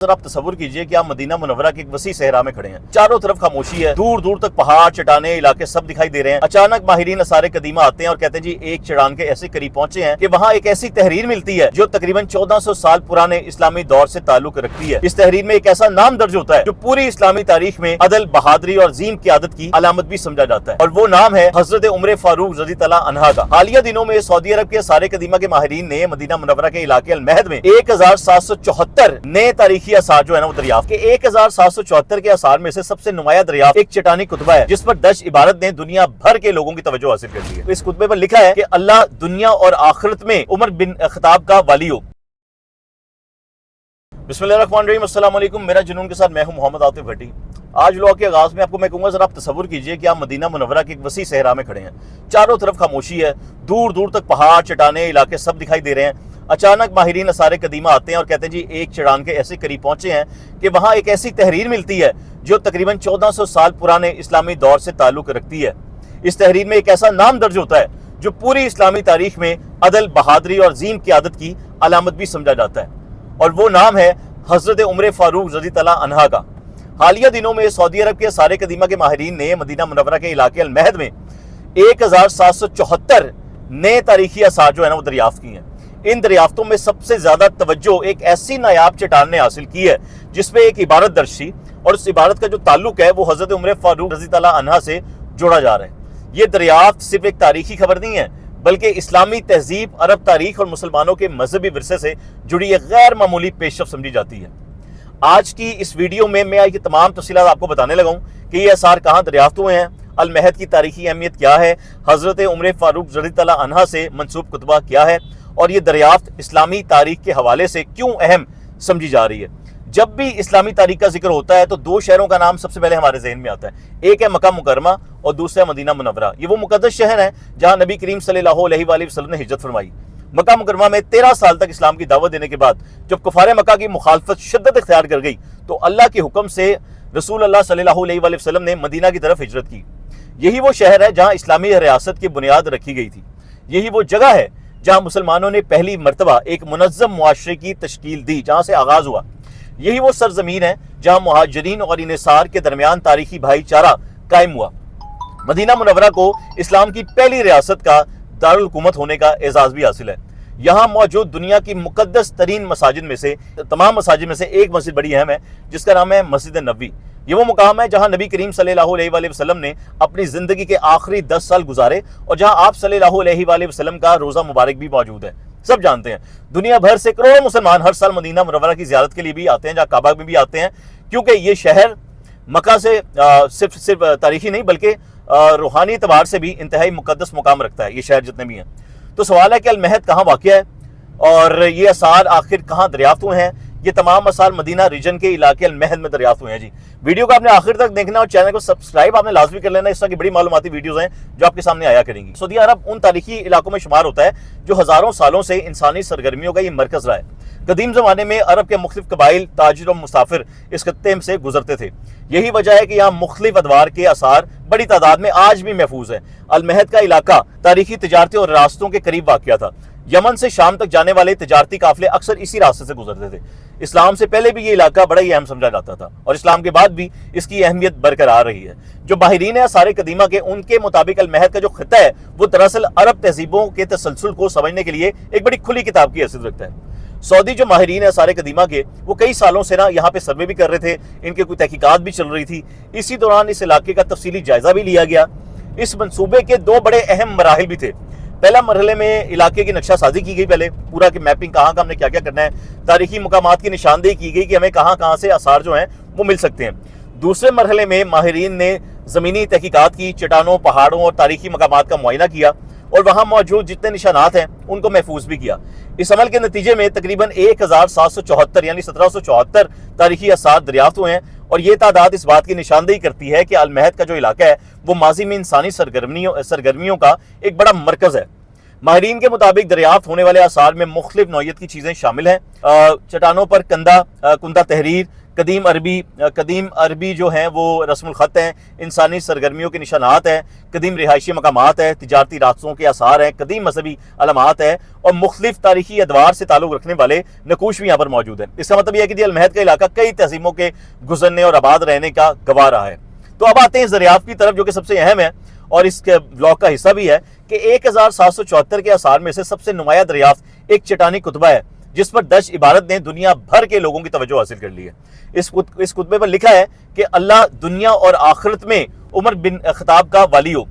आप तस्वुर कीजिए कि आप मदीना मुनव्वरा के एक वसी सहरा में खड़े हैं। चारों तरफ खामोशी है, दूर दूर तक पहाड़, चट्टाने, इलाके सब दिखाई दे रहे हैं। अचानक माहिरीन आसार कदीमा आते हैं और कहते हैं जी एक चढ़ान के ऐसे करीब पहुंचे हैं कि वहाँ एक ऐसी तहरीर मिलती है जो तकरीबन 1400 साल पुराने इस्लामी दौर से ताल्लुक रखती है। इस तहरीर में एक ऐसा नाम दर्ज होता है जो पूरी इस्लामी तारीख में अदल, बहादुरी और अजीम क़यादत की अलामत भी समझा जाता है, और वो नाम है हजरत उमर फारूक रज़ी अल्लाह अन्हा का। हालिया दिनों में सऊदी अरब के आसार कदीमा के माहिरीन ने मदीना मुनव्वरा के इलाके अल महद में 1774 नए तारीखी आसार जो है ना वो दरियाफ्त के 1774 के आसार में से सबसे नुमाया दरियाफ्त एक चट्टानी कुतबा है जिस पर डच इबारत ने दुनिया भर के लोगों की तवज्जो हासिल कर ली है। इस कुतबे पर लिखा है कि अल्लाह दुनिया और आखिरत में उमर बिन खत्ताब का वाली हो। बिस्मिल्लाहिर्रहमानिर्रहीम, अस्सलाम वालेकुम। मेरा जुनून के साथ मैं हूं मोहम्मद आतिफ भट्टी। आज व्लॉग के आगाज में आपको मैं कहूंगा जरा आप तस्वुर कीजिए कि आप मदीना मुनव्वरा के एक वसी सहरा में खड़े हैं। चारों तरफ खामोशी है, दूर दूर तक पहाड़, चट्टाने, इलाके सब दिखाई दे रहे हैं। अचानक माहिरीन आसार कदीमा आते हैं और कहते हैं जी एक चढ़ान के ऐसे करीब पहुंचे हैं कि वहाँ एक ऐसी तहरीर मिलती है जो तकरीबन 1400 साल पुराने इस्लामी दौर से ताल्लुक रखती है। इस तहरीर में एक ऐसा नाम दर्ज होता है जो पूरी इस्लामी तारीख में अदल, बहादुरी और अजीम क़यादत की अलामत भी समझा जाता है, और वो नाम है हजरत उमर फारूक रज़ी अल्लाह अन्हा का। हालिया दिनों में सऊदी अरब के आसार कदीमा के माहिरीन ने मदीना मुनव्वरा के इलाके अल महद में 1774 नए तारीखी आसार जो है ना वो दरियाफ्त की हैं। इन दरियाफ्तों में सबसे ज्यादा तवज्जो एक ऐसी नायाब चट्टान ने हासिल की है जिसमें एक इबारत दर्ज थी, और उस इबारत का जो ताल्लुक है वो हजरत उमर फारूक रज़ी अल्लाह अन्हा से जोड़ा जा रहा है। ये दरियाफ्त सिर्फ एक तारीखी खबर नहीं है बल्कि इस्लामी तहजीब, अरब तारीख और मुसलमानों के मजहबी विरसे से जुड़ी एक गैर मामूली पेशरफ्त समझी जाती है। आज की इस वीडियो में मैं ये तमाम तफसीलात आपको बताने लगा हूँ कि ये आसार कहाँ दरियाफ्त हुए हैं, अल महद की तारीखी अहमियत क्या है, हजरत उमर फारूक रज़ी अल्लाह अन्हा से मंसूब कुतबा क्या है, और ये दरियाफ्त इस्लामी तारीख के हवाले से क्यों अहम समझी जा रही है। जब भी इस्लामी तारीख का जिक्र होता है तो दो शहरों का नाम सबसे पहले हमारे जहन में आता है। एक है मक्का मुकर्रमा और दूसरा है मदीना मुनव्वरा। ये वो मुकद्दस शहर है जहाँ नबी करीम सल्लल्लाहु अलैहि वसल्लम ने हिजरत फरमाई। मक्का मुकर्रमा में 13 साल तक इस्लाम की दावत देने के बाद जब कुफारे मक्का की मुखालफत शिद्दत इख्तियार कर गई तो अल्लाह के हुक्म से रसूल अल्लाह सल्लल्लाहु अलैहि वसल्लम ने मदीना की तरफ हिजरत की। यही वो शहर है जहाँ इस्लामी रियासत की बुनियाद रखी गई थी। यही वो जगह है जहाँ मुसलमानों ने पहली मरतबा एक मुनज़्ज़म मुआशरे की तश्कील दी, जहाँ से आगाज़ हुआ। यही वो सरजमीन है जहाँ मुहाजिरीन और इन्सार के दरमियान तारीखी भाईचारा कायम हुआ। मदीना मुनव्वरा को इस्लाम की पहली रियासत का दारुल हुकूमत होने का एजाज़ भी हासिल है। यहाँ मौजूद दुनिया की मुकद्दस तरीन मसाजिद में से, तमाम मसाजिद में से एक मस्जिद बड़ी अहम है जिसका नाम है मस्जिद नबवी। ये वो मुकाम है जहाँ नबी करीम सल्लल्लाहु अलैहि वसल्लम ने अपनी ज़िंदगी के आखिरी 10 साल गुजारे, और जहाँ आप सल्लल्लाहु अलैहि वसल्लम का रोज़ा मुबारक भी मौजूद है। सब जानते हैं दुनिया भर से करोड़ों मुसलमान हर साल मदीना मुनव्वरा की ज़ियारत के लिए भी आते हैं, जहाँ काबा में भी आते हैं, क्योंकि ये शहर मक्का से सिर्फ तारीखी नहीं बल्कि रूहानी एतबार से भी इंतहाई मुकद्दस मुकाम रखता है ये शहर जितने भी हैं। तो सवाल है कि अल महद कहाँ वाक़या है और ये आसार आखिर कहाँ दरियाफ्त हुए हैं। ये तमाम आसार मदीना रीजन के इलाके अल महद में दरियाफ्त हुए हैं जी। वीडियो को आपने आखिर तक देखना और चैनल को सब्सक्राइब आपने लाजमी कर लेना। इस तरह की बड़ी मालूमाती वीडियोस हैं जो आपके सामने आया करेंगी। सऊदी अरब उन तारीखी इलाकों में शुमार होता है जो हज़ारों सालों से इंसानी सरगर्मियों का ये मरकज़ रहा है। कदीम ज़माने में अरब के मुख्तलिफ कबाइल, ताजिर और मुसाफिर इस खत्ते से गुजरते थे। यही वजह है कि यहाँ मुख्तलिफ अदवार के आसार बड़ी तादाद में आज भी महफूज है। अल महद का इलाका तारीखी, तिजारती और रास्तों के करीब वाक़या था। यमन से शाम तक जाने वाले तिजारती काफिले अक्सर इसी रास्ते से गुजरते थे। इस्लाम से पहले भी ये इलाका बड़ा ही अहम समझा जाता था और इस्लाम के बाद भी इसकी अहमियत बरकरार रही है। जो माहिरीन है आसार कदीमा के, उनके मुताबिक अल महद का जो खित्ता है वो दरअसल अरब तहजीबों के तसलसल को समझने के लिए एक बड़ी खुली किताब की हैसियत रखता है। सऊदी जो माहिरीन है आसार कदीमा के, वो कई सालों से ना यहाँ पे सर्वे भी कर रहे थे, इनके कोई तहकीकात भी चल रही थी। इसी दौरान इस इलाके का तफसीली जायजा भी लिया गया। इस मनसूबे के दो बड़े अहम मराहिल भी थे। पहला मरहले में इलाके की नक्शा साजी की गई, पहले पूरा की मैपिंग कहाँ का हमने क्या क्या करना है, तारीखी मुकामात की निशानदेही की गई कि हमें कहाँ कहाँ से आसार जो हैं वो मिल सकते हैं। दूसरे मरहले में माहिरीन ने ज़मीनी तहकीकात की, चट्टानों, पहाड़ों और तारीखी मकामात का मुआयना किया और वहाँ मौजूद जितने निशानात हैं उनको महफूज भी किया। इस अमल के नतीजे में तकरीबन 1774 यानी 1774 तारीखी आसार दरियाफ्त हुए हैं, और ये तादाद इस बात की निशानदेही करती है कि अल महद का जो इलाका है वो माजी में इंसानी सरगर्मियों का एक बड़ा मरकज़ है। ماہرین کے مطابق دریافت ہونے والے آثار میں مختلف نوعیت کی چیزیں شامل ہیں۔ چٹانوں پر کندہ تحریر، قدیم عربی جو ہیں وہ رسم الخط ہیں، انسانی سرگرمیوں کے نشانات ہیں، قدیم رہائشی مقامات ہیں، تجارتی راستوں کے آثار ہیں، قدیم مذہبی علامات ہیں اور مختلف تاریخی ادوار سے تعلق رکھنے والے نقوش بھی یہاں پر موجود ہیں۔ اس کا مطلب یہ ہے کہ المہد کا علاقہ کئی تہذیبوں کے گزرنے اور آباد رہنے کا گواہ رہا ہے۔ تو اب آتے ہیں اس دریافت کی طرف جو کہ سب سے اہم ہے اور اس کے بلاگ کا حصہ بھی ہے کہ 1774 کے آثار میں سے سب سے نمایاں دریافت ایک چٹانی کتبہ ہے جس پر ڈچ عبارت نے دنیا بھر کے لوگوں کی توجہ حاصل کر لی ہے۔ اس کتبے پر لکھا ہے کہ اللہ دنیا اور آخرت میں عمر بن خطاب کا والی ہو۔